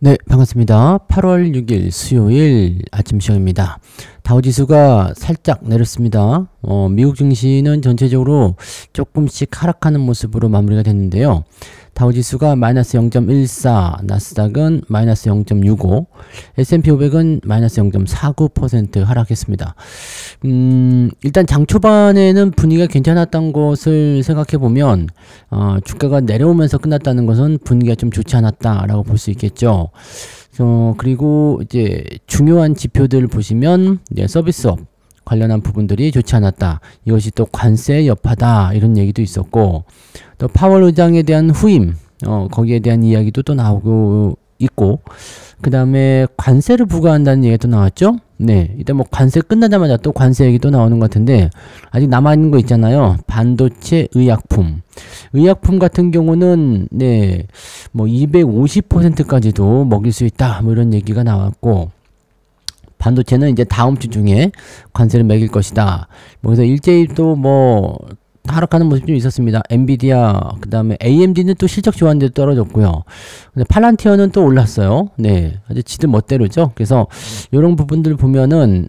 네, 반갑습니다. 8월 6일 수요일 아침 시간입니다. 다우지수가 살짝 내렸습니다. 미국 증시는 전체적으로 조금씩 하락하는 모습으로 마무리가 됐는데요. 다우지수가 마이너스 0.14, 나스닥은 마이너스 0.65, S&P 500은 마이너스 0.49% 하락했습니다. 일단 장 초반에는 분위기가 괜찮았던 것을 생각해보면 주가가 내려오면서 끝났다는 것은 분위기가 좀 좋지 않았다라고 볼 수 있겠죠. 그리고 이제 중요한 지표들 보시면 서비스업 관련한 부분들이 좋지 않았다. 이것이 또 관세의 여파다. 이런 얘기도 있었고, 또 파월 의장에 대한 후임, 거기에 대한 이야기도 또 나오고 있고, 그 다음에 관세를 부과한다는 얘기가 또 나왔죠? 네. 일단 뭐 관세 끝나자마자 또 관세 얘기 또 나오는 것 같은데, 아직 남아있는 거 있잖아요. 반도체 의약품. 의약품 같은 경우는, 네, 뭐 250%까지도 먹일 수 있다. 뭐 이런 얘기가 나왔고, 반도체는 이제 다음 주 중에 관세를 매길 것이다. 그래서 일제히 또 뭐 하락하는 모습이 좀 있었습니다. 엔비디아, 그 다음에 AMD는 또 실적 좋았는데 떨어졌고요. 근데 팔란티어는 또 올랐어요. 네, 아주 지들 멋대로죠. 그래서 이런 부분들 보면은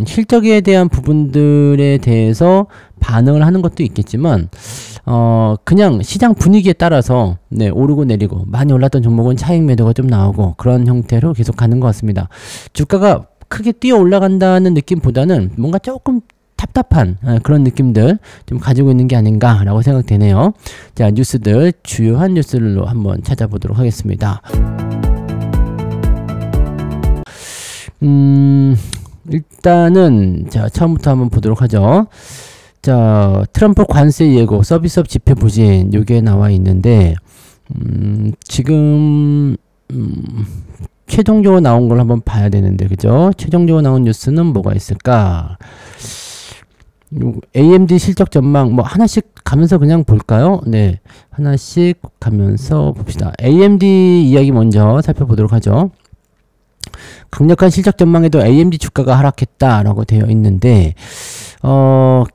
실적에 대한 부분들에 대해서 반응을 하는 것도 있겠지만 그냥 시장 분위기에 따라서 네, 오르고 내리고 많이 올랐던 종목은 차익 매도가 좀 나오고 그런 형태로 계속 가는 것 같습니다. 주가가 크게 뛰어 올라간다는 느낌보다는 뭔가 조금 답답한 그런 느낌들 좀 가지고 있는 게 아닌가라고 생각되네요. 자, 뉴스들 주요한 뉴스들로 한번 찾아보도록 하겠습니다. 일단은 자, 처음부터 한번 보도록 하죠. 자, 트럼프 관세 예고 서비스업 지표 부진 요게 나와 있는데 지금 최종적으로 나온 걸 한번 봐야 되는데, 그죠? 최종적으로 나온 뉴스는 뭐가 있을까? AMD 실적 전망 뭐 하나씩 가면서 그냥 볼까요? 네, 하나씩 가면서 봅시다. AMD 이야기 먼저 살펴보도록 하죠. 강력한 실적 전망에도 AMD 주가가 하락했다라고 되어 있는데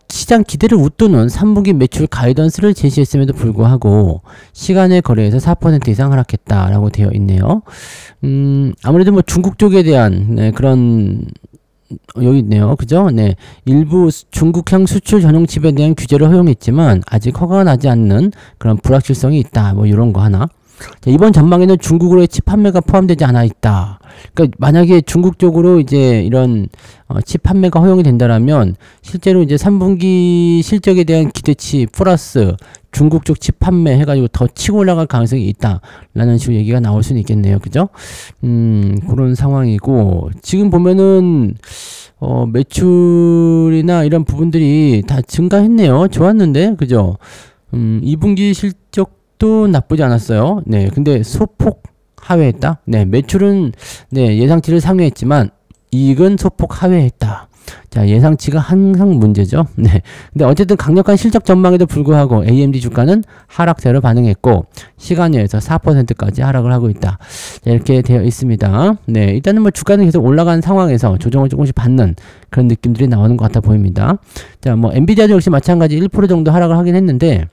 시장 기대를 웃도는 3분기 매출 가이던스를 제시했음에도 불구하고 시간의 거래에서 4% 이상 하락했다라고 되어 있네요. 아무래도 뭐 중국 쪽에 대한 그런 여기 있네요. 그죠? 네. 일부 중국향 수출 전용 칩에 대한 규제를 허용했지만 아직 허가가 나지 않는 그런 불확실성이 있다. 뭐 이런 거 하나. 자, 이번 전망에는 중국으로의 칩 판매가 포함되지 않아 있다. 그러니까 만약에 중국 쪽으로 이제 이런 칩 판매가 허용이 된다라면 실제로 이제 3분기 실적에 대한 기대치 플러스 중국 쪽 칩 판매 해가지고 더 치고 올라갈 가능성이 있다라는 식으로 얘기가 나올 수는 있겠네요. 그죠? 그런 상황이고, 지금 보면은 매출이나 이런 부분들이 다 증가했네요. 좋았는데, 그죠? 2분기 실적도 나쁘지 않았어요. 네, 근데 소폭 하회했다. 네, 매출은 네, 예상치를 상회했지만 이익은 소폭 하회했다. 자, 예상치가 항상 문제죠. 네. 근데 어쨌든 강력한 실적 전망에도 불구하고 AMD 주가는 하락세로 반응했고 시간여에서 4%까지 하락을 하고 있다. 자, 이렇게 되어 있습니다. 네, 일단은 뭐 주가는 계속 올라가는 상황에서 조정을 조금씩 받는 그런 느낌들이 나오는 것 같아 보입니다. 자, 뭐 엔비디아도 역시 마찬가지 1% 정도 하락을 하긴 했는데,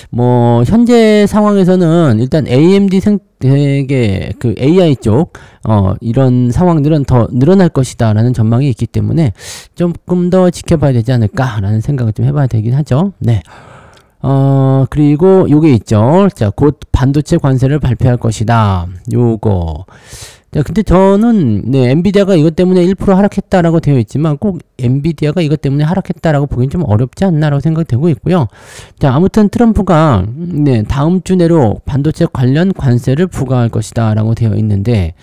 뭐 현재 상황에서는 일단 AMD 생태계 그 AI 쪽 이런 상황들은 더 늘어날 것이다 라는 전망이 있기 때문에 조금 더 지켜봐야 되지 않을까 라는 생각을 좀 해봐야 되긴 하죠. 네. 그리고 요게 있죠. 자, 곧 반도체 관세를 발표할 것이다. 요거. 자, 근데 저는 네, 엔비디아가 이것 때문에 1% 하락했다라고 되어 있지만 꼭 엔비디아가 이것 때문에 하락했다라고 보기엔 좀 어렵지 않나라고 생각되고 있고요. 자, 아무튼 트럼프가 네, 다음 주 내로 반도체 관련 관세를 부과할 것이다라고 되어 있는데,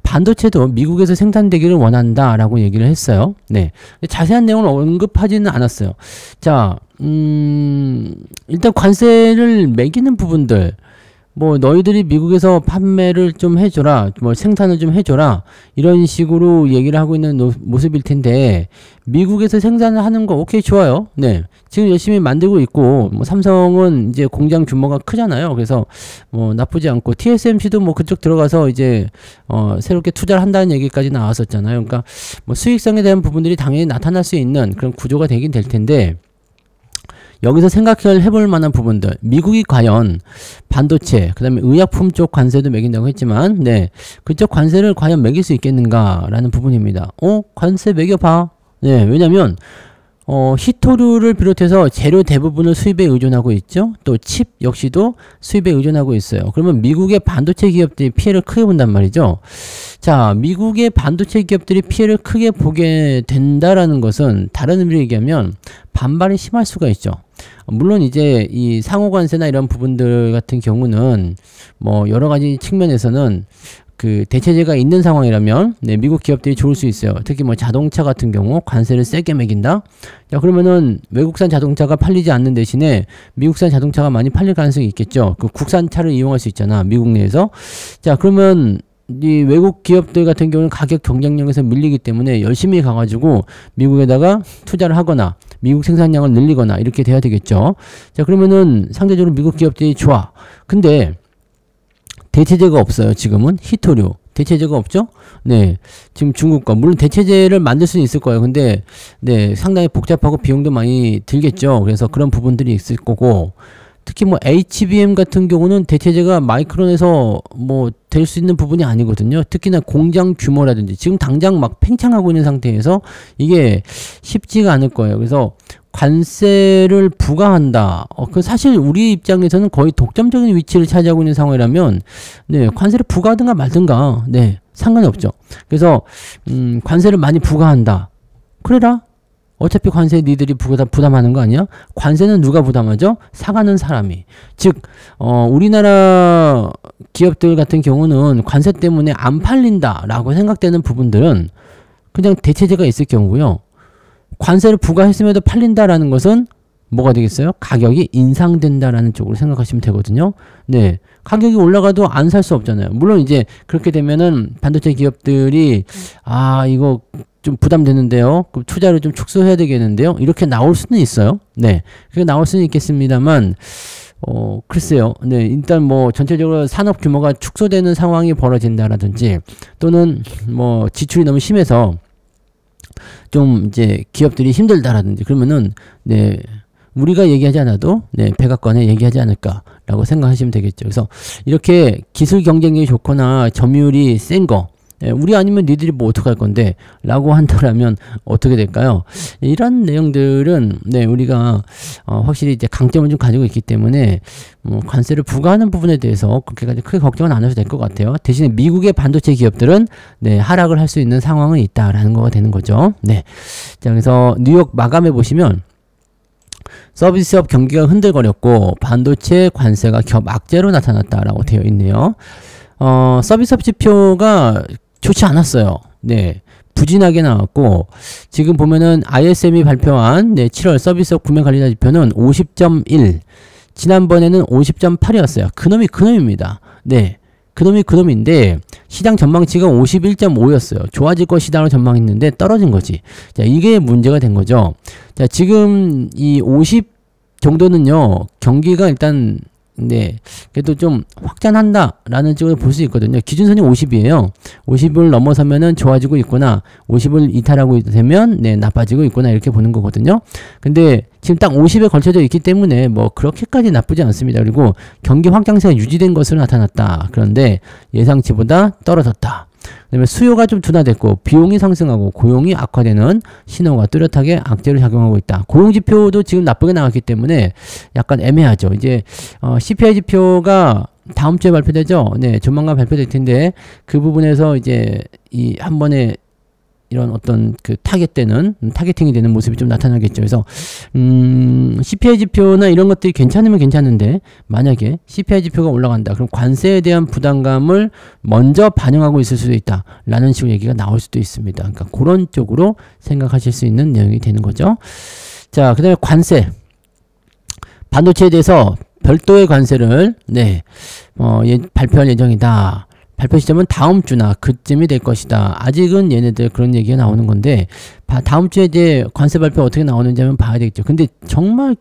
반도체도 미국에서 생산되기를 원한다라고 얘기를 했어요. 네, 자세한 내용을 언급하지는 않았어요. 자, 일단 관세를 매기는 부분들, 뭐 너희들이 미국에서 판매를 좀 해줘라, 뭐 생산을 좀 해줘라, 이런 식으로 얘기를 하고 있는 모습일 텐데, 미국에서 생산을 하는 거 오케이, 좋아요. 네, 지금 열심히 만들고 있고, 뭐 삼성은 이제 공장 규모가 크잖아요. 그래서 뭐 나쁘지 않고 TSMC도 뭐 그쪽 들어가서 이제 새롭게 투자를 한다는 얘기까지 나왔었잖아요. 그러니까 뭐 수익성에 대한 부분들이 당연히 나타날 수 있는 그런 구조가 되긴 될 텐데, 여기서 생각해 볼 만한 부분들, 미국이 과연 반도체, 그 다음에 의약품 쪽 관세도 매긴다고 했지만, 네, 그쪽 관세를 과연 매길 수 있겠는가라는 부분입니다. 관세 매겨봐. 네, 왜냐면 히토류를 비롯해서 재료 대부분을 수입에 의존하고 있죠. 또 칩 역시도 수입에 의존하고 있어요. 그러면 미국의 반도체 기업들이 피해를 크게 본단 말이죠. 자, 미국의 반도체 기업들이 피해를 크게 보게 된다라는 것은 다른 의미로 얘기하면 반발이 심할 수가 있죠. 물론 이제 이 상호관세나 이런 부분들 같은 경우는 뭐 여러 가지 측면에서는 그 대체제가 있는 상황이라면 네, 미국 기업들이 좋을 수 있어요. 특히 뭐 자동차 같은 경우 관세를 세게 매긴다. 자, 그러면은 외국산 자동차가 팔리지 않는 대신에 미국산 자동차가 많이 팔릴 가능성이 있겠죠. 그 국산차를 이용할 수 있잖아, 미국 내에서. 자, 그러면 이 외국 기업들 같은 경우는 가격 경쟁력에서 밀리기 때문에 열심히 가가지고 미국에다가 투자를 하거나 미국 생산량을 늘리거나 이렇게 돼야 되겠죠. 자, 그러면은 상대적으로 미국 기업들이 좋아. 근데 대체제가 없어요. 지금은 히토류 대체제가 없죠. 네, 지금 중국과 물론 대체제를 만들 수는 있을 거예요. 근데 네, 상당히 복잡하고 비용도 많이 들겠죠. 그래서 그런 부분들이 있을 거고, 특히 뭐 HBM 같은 경우는 대체제가 마이크론에서 뭐 될 수 있는 부분이 아니거든요. 특히나 공장 규모라든지 지금 당장 막 팽창하고 있는 상태에서 이게 쉽지가 않을 거예요. 그래서 관세를 부과한다. 그 사실 우리 입장에서는 거의 독점적인 위치를 차지하고 있는 상황이라면 네, 관세를 부과하든가 말든가 네, 상관이 없죠. 그래서 관세를 많이 부과한다. 그래라. 어차피 관세 니들이 부담하는 거 아니야? 관세는 누가 부담하죠? 사가는 사람이. 즉 우리나라 기업들 같은 경우는 관세 때문에 안 팔린다라고 생각되는 부분들은 그냥 대체제가 있을 경우고요. 관세를 부과했음에도 팔린다라는 것은 뭐가 되겠어요? 가격이 인상된다라는 쪽으로 생각하시면 되거든요. 네, 가격이 올라가도 안 살 수 없잖아요. 물론 이제 그렇게 되면은 반도체 기업들이 이거 좀 부담되는데요. 그럼 투자를 좀 축소해야 되겠는데요. 이렇게 나올 수는 있어요. 네, 그게 나올 수는 있겠습니다만 글쎄요. 네, 일단 뭐 전체적으로 산업 규모가 축소되는 상황이 벌어진다라든지 또는 뭐 지출이 너무 심해서 좀 이제 기업들이 힘들다라든지 그러면은 네, 우리가 얘기하지 않아도 네, 백악관에 얘기하지 않을까라고 생각하시면 되겠죠. 그래서 이렇게 기술 경쟁력이 좋거나 점유율이 센 거, 우리 아니면 니들이 뭐 어떡할 건데 라고 한다면 어떻게 될까요? 이런 내용들은 네, 우리가 확실히 이제 강점을 좀 가지고 있기 때문에 관세를 부과하는 부분에 대해서 그렇게까지 크게 걱정은 안 하셔도 될 것 같아요. 대신에 미국의 반도체 기업들은 네, 하락을 할 수 있는 상황은 있다라는 거가 되는 거죠. 네, 자, 그래서 뉴욕 마감해 보시면 서비스업 경기가 흔들거렸고 반도체 관세가 겹악재로 나타났다라고 되어 있네요. 서비스업 지표가 좋지 않았어요. 네, 부진하게 나왔고 지금 보면은 ISM이 발표한 네, 7월 서비스업 구매관리자 지표는 50.1, 지난번에는 50.8이었어요. 그놈입니다. 네, 그놈인데 시장 전망치가 51.5였어요. 좋아질 것이다라고 전망했는데 떨어진 거지. 자, 이게 문제가 된 거죠. 자, 지금 이 50 정도는요, 경기가 일단 네, 그래도 좀 확장한다라는 쪽으로 볼 수 있거든요. 기준선이 50이에요. 50을 넘어서면은 좋아지고 있구나. 50을 이탈하고 되면 네, 나빠지고 있구나. 이렇게 보는 거거든요. 근데 지금 딱 50에 걸쳐져 있기 때문에 뭐 그렇게까지 나쁘지 않습니다. 그리고 경기 확장세가 유지된 것으로 나타났다. 그런데 예상치보다 떨어졌다. 그다음에 수요가 좀 둔화됐고 비용이 상승하고 고용이 악화되는 신호가 뚜렷하게 악재로 작용하고 있다. 고용지표도 지금 나쁘게 나왔기 때문에 약간 애매하죠. 이제 CPI 지표가 다음 주에 발표되죠. 네, 조만간 발표될 텐데 그 부분에서 이제 이 한 번에 이런 어떤 그 타겟팅이 되는 모습이 좀 나타나겠죠. 그래서 CPI 지표나 이런 것들이 괜찮으면 괜찮은데 만약에 CPI 지표가 올라간다. 그럼 관세에 대한 부담감을 먼저 반영하고 있을 수도 있다. 라는 식으로 얘기가 나올 수도 있습니다. 그러니까 그런 쪽으로 생각하실 수 있는 내용이 되는 거죠. 자, 그 다음에 관세. 반도체에 대해서 별도의 관세를 네, 발표할 예정이다. 발표 시점은 다음 주나 그쯤이 될 것이다. 아직은 얘네들 그런 얘기가 나오는 건데 다음 주에 이제 관세 발표 어떻게 나오는지 한번 봐야 되겠죠. 근데 정말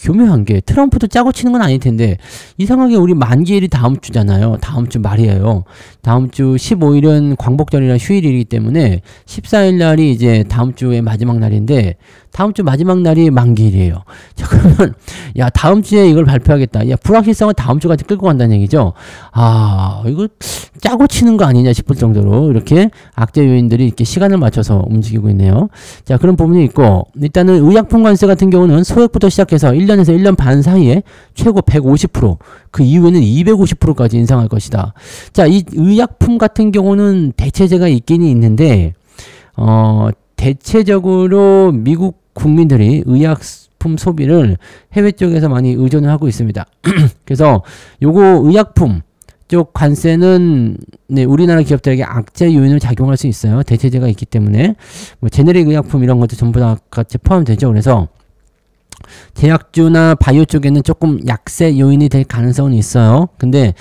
교묘한 게 트럼프도 짜고 치는 건 아닐 텐데 이상하게 우리 만기일이 다음 주잖아요. 다음 주 말이에요. 다음 주 15일은 광복절이라 휴일이기 때문에 14일 날이 이제 다음 주의 마지막 날인데 다음 주 마지막 날이 만기일이에요. 자, 그러면 야, 다음 주에 이걸 발표하겠다. 야, 불확실성을 다음 주까지 끌고 간다는 얘기죠. 아, 이거 짜고 치는 거 아니냐 싶을 정도로 이렇게 악재 요인들이 이렇게 시간을 맞춰서 움직이고 있네요. 자, 그런 부분이 있고 일단은 의약품 관세 같은 경우는 소액부터 시작해서 1년에서 1년 반 사이에 최고 150%, 그 이후에는 250%까지 인상할 것이다. 자, 이 의약품 같은 경우는 대체제가 있기는 있는데 대체적으로 미국 국민들이 의약품 소비를 해외 쪽에서 많이 의존을 하고 있습니다. 그래서 요거 의약품 쪽 관세는 네, 우리나라 기업들에게 악재 요인으로 작용할 수 있어요. 대체제가 있기 때문에 뭐 제네릭 의약품 이런 것도 전부 다 같이 포함되죠. 그래서 제약주나 바이오 쪽에는 조금 약세 요인이 될 가능성은 있어요. 근데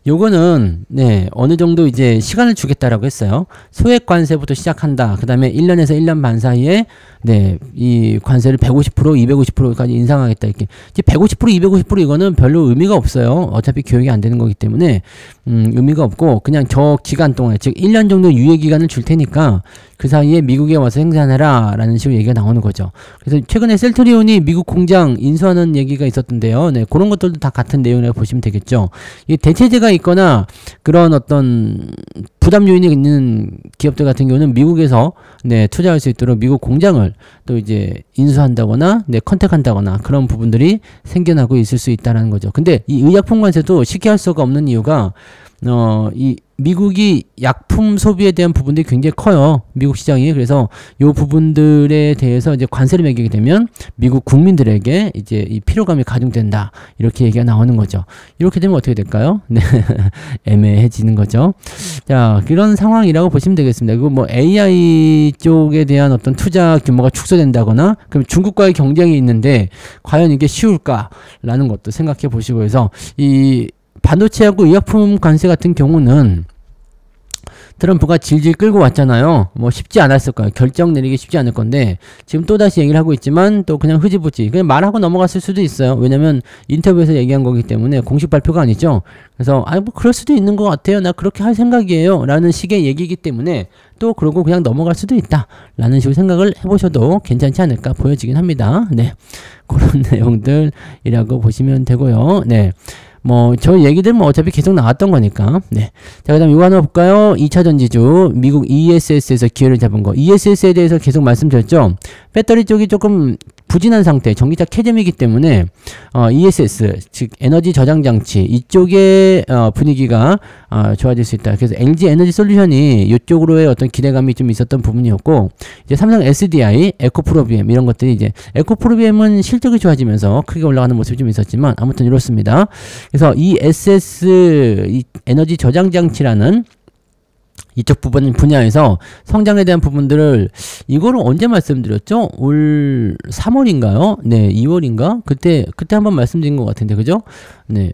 요거는 네, 어느 정도 이제 시간을 주겠다라고 했어요. 소액 관세부터 시작한다. 그 다음에 1년에서 1년 반 사이에 네, 이 관세를 150%, 250%까지 인상하겠다. 이렇게. 이제 150%, 250% 이거는 별로 의미가 없어요. 어차피 교육이 안 되는 거기 때문에 의미가 없고 그냥 저 기간 동안에 즉 1년 정도 유예 기간을 줄 테니까 그 사이에 미국에 와서 생산해라 라는 식으로 얘기가 나오는 거죠. 그래서 최근에 셀트리온이 미국 공장 인수하는 얘기가 있었던데요. 네, 그런 것들도 다 같은 내용이라고 보시면 되겠죠. 이 대체제가 있거나 그런 어떤 부담 요인이 있는 기업들 같은 경우는 미국에서 네, 투자할 수 있도록 미국 공장을 또 이제 인수한다거나 네, 컨택한다거나 그런 부분들이 생겨나고 있을 수 있다는 거죠. 근데 이 의약품 관세도 쉽게 할 수가 없는 이유가 이 미국이 약품 소비에 대한 부분들이 굉장히 커요. 미국 시장이. 그래서 요 부분들에 대해서 이제 관세를 매기게 되면 미국 국민들에게 이제 이 피로감이 가중된다. 이렇게 얘기가 나오는 거죠. 이렇게 되면 어떻게 될까요? 네. 애매해지는 거죠. 자, 그런 상황이라고 보시면 되겠습니다. 그리고 뭐 AI 쪽에 대한 어떤 투자 규모가 축소된다거나 그럼 중국과의 경쟁이 있는데 과연 이게 쉬울까라는 것도 생각해 보시고 해서 이 반도체하고 의약품 관세 같은 경우는 트럼프가 질질 끌고 왔잖아요. 뭐 쉽지 않았을 거예요. 결정 내리기 쉽지 않을 건데 지금 또다시 얘기를 하고 있지만 또 그냥 흐지부지 그냥 말하고 넘어갔을 수도 있어요. 왜냐면 인터뷰에서 얘기한 거기 때문에 공식 발표가 아니죠. 그래서 뭐 그럴 수도 있는 것 같아요. 나 그렇게 할 생각이에요. 라는 식의 얘기이기 때문에 또 그러고 그냥 넘어갈 수도 있다. 라는 식으로 생각을 해보셔도 괜찮지 않을까 보여지긴 합니다. 네, 그런 내용들이라고 보시면 되고요. 네. 뭐, 저 얘기들은 뭐 어차피 계속 나왔던 거니까. 네. 자, 그 다음 이거 하나 볼까요? 2차 전지주, 미국 ESS에서 기회를 잡은 거. ESS에 대해서 계속 말씀드렸죠? 배터리 쪽이 조금 부진한 상태, 전기차 캐즘이기 때문에, ESS, 즉, 에너지 저장 장치, 이쪽의, 분위기가, 좋아질 수 있다. 그래서 LG 에너지 솔루션이 이쪽으로의 어떤 기대감이 좀 있었던 부분이었고, 이제 삼성 SDI, 에코프로비엠, 이런 것들이 이제, 에코프로비엠은 실적이 좋아지면서 크게 올라가는 모습이 좀 있었지만, 아무튼 이렇습니다. 그래서 ESS, 이 에너지 저장 장치라는 이쪽 분야에서 성장에 대한 부분들을 이거를 언제 말씀드렸죠? 올 3월인가요? 네, 2월인가? 그때 한번 말씀드린 것 같은데, 그죠? 네.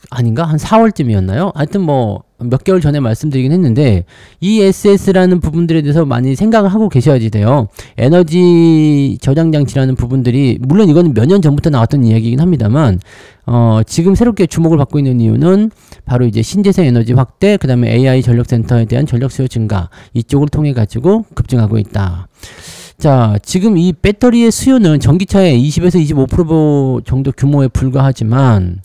아닌가? 한 4월쯤이었나요? 하여튼 뭐 몇 개월 전에 말씀드리긴 했는데 ESS라는 부분들에 대해서 많이 생각을 하고 계셔야지 돼요. 에너지 저장 장치라는 부분들이 물론 이건 몇 년 전부터 나왔던 이야기이긴 합니다만 지금 새롭게 주목을 받고 있는 이유는 바로 이제 신재생 에너지 확대, 그 다음에 AI 전력센터에 대한 전력 수요 증가 이쪽을 통해 가지고 급증하고 있다. 자, 지금 이 배터리의 수요는 전기차의 20에서 25% 정도 규모에 불과하지만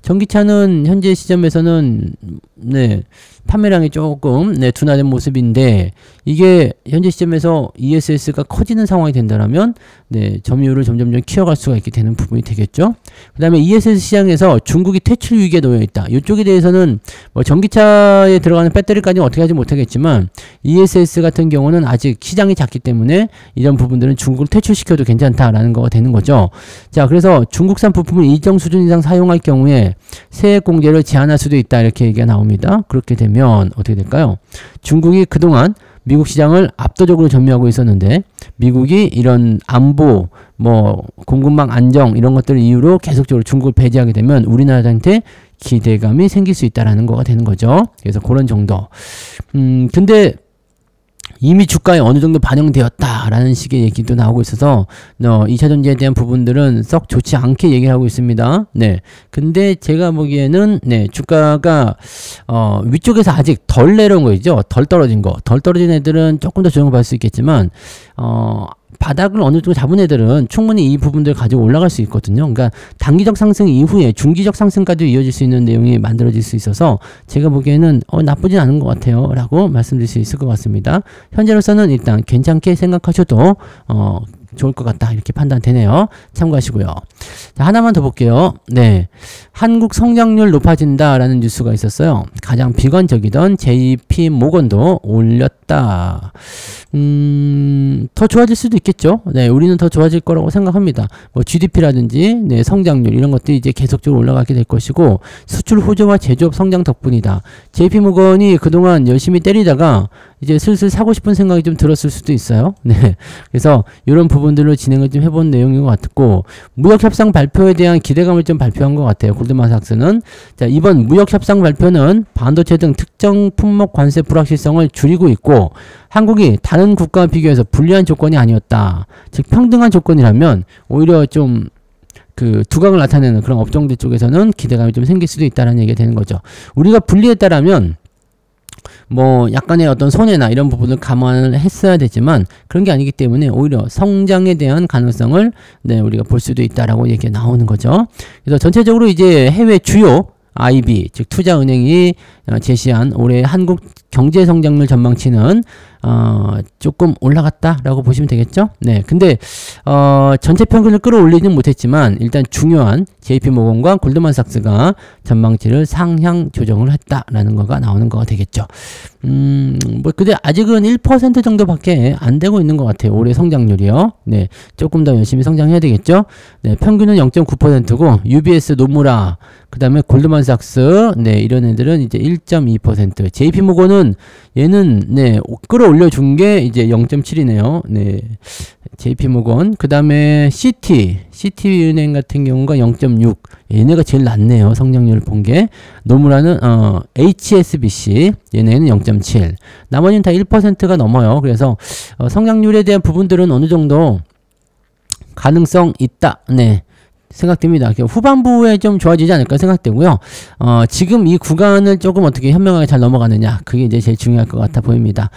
전기차는 현재 시점에서는 네, 판매량이 조금 네, 둔화된 모습인데 이게 현재 시점에서 ESS가 커지는 상황이 된다면 네, 점유율을 점점점 키워갈 수가 있게 되는 부분이 되겠죠. 그 다음에 ESS 시장에서 중국이 퇴출 위기에 놓여 있다. 이쪽에 대해서는 뭐 전기차에 들어가는 배터리까지는 어떻게 하지 못하겠지만 ESS 같은 경우는 아직 시장이 작기 때문에 이런 부분들은 중국을 퇴출시켜도 괜찮다라는 거가 되는 거죠. 자, 그래서 중국산 부품을 일정 수준 이상 사용할 경우에 세액 공제를 제한할 수도 있다. 이렇게 얘기가 나옵니다. 그렇게 되면 어떻게 될까요? 중국이 그동안 미국 시장을 압도적으로 점유하고 있었는데 미국이 이런 안보, 뭐 공급망 안정 이런 것들을 이유로 계속적으로 중국을 배제하게 되면 우리나라한테 기대감이 생길 수 있다라는 거가 되는 거죠. 그래서 그런 정도. 근데 이미 주가에 어느 정도 반영되었다라는 식의 얘기도 나오고 있어서 2차전지에 대한 부분들은 썩 좋지 않게 얘기를 하고 있습니다. 네. 근데 제가 보기에는 네, 주가가 위쪽에서 아직 덜 내려온 거죠. 덜 떨어진 거. 덜 떨어진 애들은 조금 더 조정을 받을 수 있겠지만 바닥을 어느 정도 잡은 애들은 충분히 이 부분들 가지고 올라갈 수 있거든요. 그러니까 단기적 상승 이후에 중기적 상승까지 이어질 수 있는 내용이 만들어질 수 있어서 제가 보기에는 나쁘진 않은 것 같아요 라고 말씀드릴 수 있을 것 같습니다. 현재로서는 일단 괜찮게 생각하셔도 좋을 것 같다 이렇게 판단되네요. 참고하시고요. 자, 하나만 더 볼게요. 네, 한국 성장률 높아진다 라는 뉴스가 있었어요. 가장 비관적이던 JP 모건도 올렸다. 더 좋아질 수도 있겠죠. 네, 우리는 더 좋아질 거라고 생각합니다. 뭐 GDP라든지 네, 성장률 이런 것들이 이제 계속적으로 올라가게 될 것이고 수출 호조와 제조업 성장 덕분이다. JP 모건이 그동안 열심히 때리다가 이제 슬슬 사고 싶은 생각이 좀 들었을 수도 있어요. 네. 그래서 이런 부분들로 진행을 좀 해본 내용인 것 같고, 무역협상 발표에 대한 기대감을 좀 발표한 것 같아요. 골드만삭스는. 자, 이번 무역협상 발표는 반도체 등 특정 품목 관세 불확실성을 줄이고 있고, 한국이 다른 국가와 비교해서 불리한 조건이 아니었다. 즉, 평등한 조건이라면 오히려 좀 그 두각을 나타내는 그런 업종들 쪽에서는 기대감이 좀 생길 수도 있다는 얘기가 되는 거죠. 우리가 불리했다라면 뭐 약간의 어떤 손해나 이런 부분을 감안을 했어야 되지만 그런 게 아니기 때문에 오히려 성장에 대한 가능성을 네, 우리가 볼 수도 있다라고 얘기가 나오는 거죠. 그래서 전체적으로 이제 해외 주요 IB 즉 투자은행이 제시한 올해 한국 경제 성장률 전망치는 조금 올라갔다라고 보시면 되겠죠. 네, 근데 전체 평균을 끌어올리는 못했지만 일단 중요한 JP모건과 골드만삭스가 전망치를 상향 조정을 했다라는 거가 나오는 거가 되겠죠. 뭐 근데 아직은 1% 정도밖에 안 되고 있는 것 같아요. 올해 성장률이요. 네, 조금 더 열심히 성장해야 되겠죠. 네, 평균은 0.9%고 UBS, 노무라, 그 다음에 골드만삭스, 네, 이런 애들은 이제 1.2%. JP모건은 얘는 네, 끌어올려준 게 이제 0.7이네요. 네, JP모건. 그 다음에 CT은행 같은 경우가 0.6. 얘네가 제일 낮네요. 성장률을 본 게. 노무라는 HSBC 얘네는 0.7. 나머지는 다 1%가 넘어요. 그래서 성장률에 대한 부분들은 어느 정도 가능성 있다. 네. 생각됩니다. 후반부에 좀 좋아지지 않을까 생각되고요. 지금 이 구간을 조금 어떻게 현명하게 잘 넘어가느냐, 그게 이제 제일 중요할 것 같아 보입니다.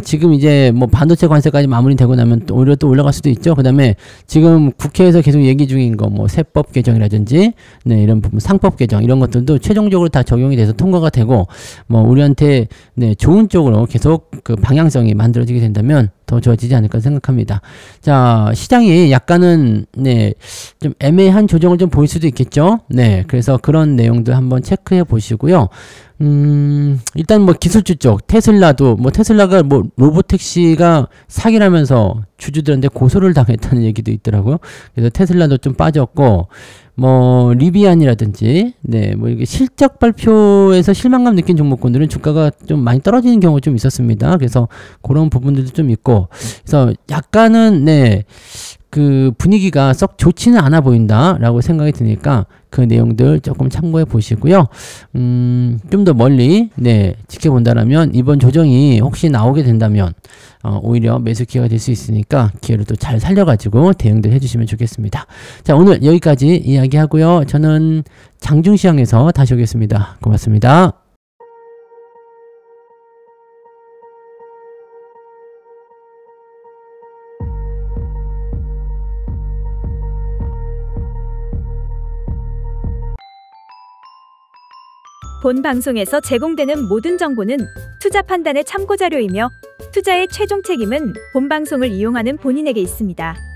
지금 이제 뭐 반도체 관세까지 마무리되고 나면 또 오히려 또 올라갈 수도 있죠. 그 다음에 지금 국회에서 계속 얘기 중인 거, 뭐 세법 개정이라든지, 네, 이런 부분, 상법 개정 이런 것들도 최종적으로 다 적용이 돼서 통과가 되고, 뭐 우리한테 네, 좋은 쪽으로 계속 그 방향성이 만들어지게 된다면 더 좋아지지 않을까 생각합니다. 자, 시장이 약간은 네, 좀 애매한 조정을 좀 보일 수도 있겠죠. 네, 그래서 그런 내용들 한번 체크해 보시고요. 일단 뭐 기술주 쪽 테슬라도 뭐 테슬라가 뭐 로보택시가 사기라면서 주주들한테 고소를 당했다는 얘기도 있더라고요. 그래서 테슬라도 좀 빠졌고, 뭐 리비안이라든지 네, 뭐 이게 실적 발표에서 실망감 느낀 종목군들은 주가가 좀 많이 떨어지는 경우가 좀 있었습니다. 그래서 그런 부분들도 좀 있고, 그래서 약간은 네, 그 분위기가 썩 좋지는 않아 보인다라고 생각이 드니까 그 내용들 조금 참고해 보시고요. 좀 더 멀리 네, 지켜본다라면 이번 조정이 혹시 나오게 된다면 오히려 매수 기회가 될 수 있으니까 기회를 또 잘 살려가지고 대응들 해주시면 좋겠습니다. 자, 오늘 여기까지 이야기하고요. 저는 장중시장에서 다시 오겠습니다. 고맙습니다. 본 방송에서 제공되는 모든 정보는 투자 판단의 참고 자료이며 투자의 최종 책임은 본 방송을 이용하는 본인에게 있습니다.